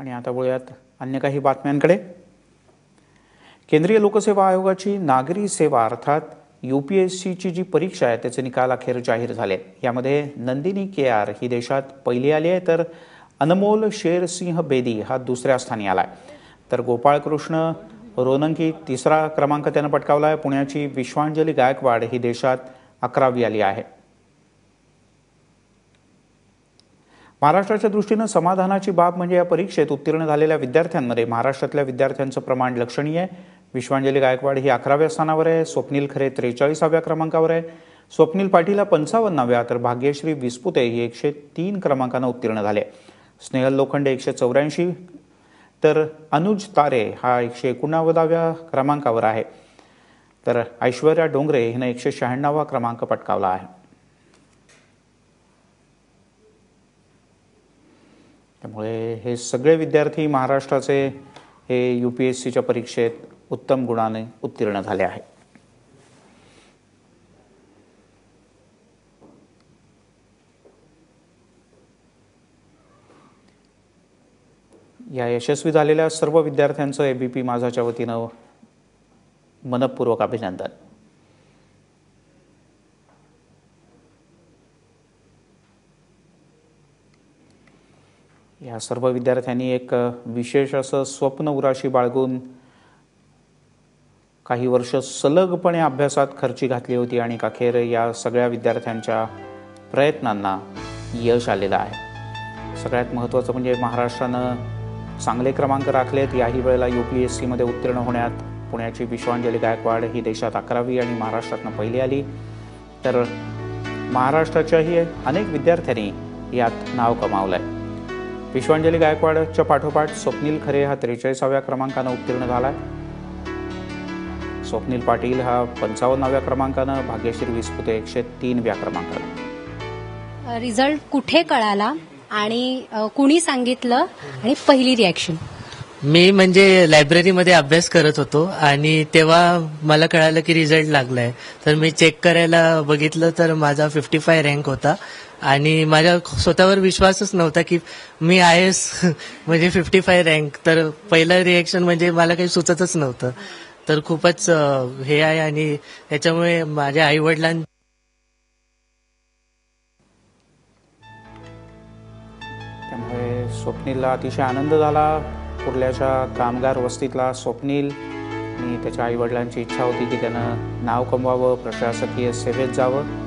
आणि आता वळूयात अन्य काही बातम्यांकडे। केंद्रीय लोकसेवा आयोगाची नागरी सेवा अर्थात UPSCची जी परीक्षा आहे त्याचे निकाल अखेर जाहीर झाले। यामध्ये नंदिनी KR ही देशात पहिली आली आहे, तर अनमोल शेरसिंह बेदी हा दुसऱ्या स्थानी आलाय, तर गोपाळकृष्ण रोनंकी तिसरा क्रमांक त्याने पटकावला आहे। पुण्याची विश्वांजली गायकवाड ही देशात 11वी आली आहे। महाराष्ट्राच्या दृष्टीने समाधानाची बाब म्हणजे या परीक्षेत उत्तीर्ण झालेल्या विद्यार्थ्यांमध्ये महाराष्ट्रातल्या विद्यार्थ्यांचं प्रमाण लक्षणीय आहे। विश्वांजली गायकवाड ही 11व्या स्थानावर आहे, स्वप्नील खरे 43व्या क्रमांकावर आहे, स्वप्नील पाटील 55व्या, तर भाग्यश्री विस्पुते ही 103 क्रमांकाने उत्तीर्ण झाले। स्नेहल लोखंडे 184, तर अनुज तारे हा 189व्या क्रमांकावर आहे, तर ऐश्वर्या डोंगरे हिने 196वा क्रमांक पटकावला आहे। त्यामुळे हे सगळे विद्यार्थी महाराष्ट्राचे हे UPSCच्या परीक्षेत उत्तम गुणाने उत्तीर्ण झाले आहेत। या यशस्वी झालेल्या सर्व विद्यार्थ्यांचं ABP माझाच्या वतीने मनपूर्वक अभिनंदन। या सर्व विद्यार्थ्यांनी एक विशेष असं स्वप्न उराशी बाळगून काही वर्ष सलगपणे अभ्यासात खर्ची घातली होती आणि अखेर या सगळ्या विद्यार्थ्यांच्या प्रयत्नांना यश आलेलं आहे। सगळ्यात महत्त्वाचं म्हणजे महाराष्ट्रानं चांगले क्रमांक राखलेत। याही वेळेला UPSC मध्ये उत्तीर्ण होण्यात पुण्याची विश्वांजली गायकवाड ही देशात 11वी आणि महाराष्ट्रातनं पहिली आली, तर महाराष्ट्राच्याही अनेक विद्यार्थ्यांनी यात नाव कमावलंय। विश्वांजली गायकवाडच्या पाठोपाठ स्वप्नील खरे हा 43व्या क्रमांकाने उत्तीर्ण झालाय, स्वप्नील पाटील हा 55व्या क्रमांकाने, भाग्यश्री विस्पुते 103व्या क्रमांकाने। रिझल्ट कुठे कळाला आणि कुणी सांगितलं आणि पहिली रिॲक्शन? मी म्हणजे लायब्ररीमध्ये अभ्यास करत होतो आणि तेव्हा मला कळालं की रिझल्ट लागलाय, तर मी चेक करायला बघितलं तर माझा 55 रँक होता आणि माझ्या स्वतःवर विश्वासच नव्हता की मी IAS म्हणजे 55 रँक, तर पहिलं रिएक्शन म्हणजे मला काही सुचतच नव्हतं, तर खूपच हे आहे आणि त्याच्यामुळे माझ्या आईवडिलांनी त्यामुळे स्वप्नीलला अतिशय आनंद झाला। कुर्ल्याच्या कामगार वस्तीतला स्वप्नील आणि त्याच्या आईवडिलांची इच्छा होती की त्यानं नाव कमवावं, प्रशासकीय सेवेत जावं,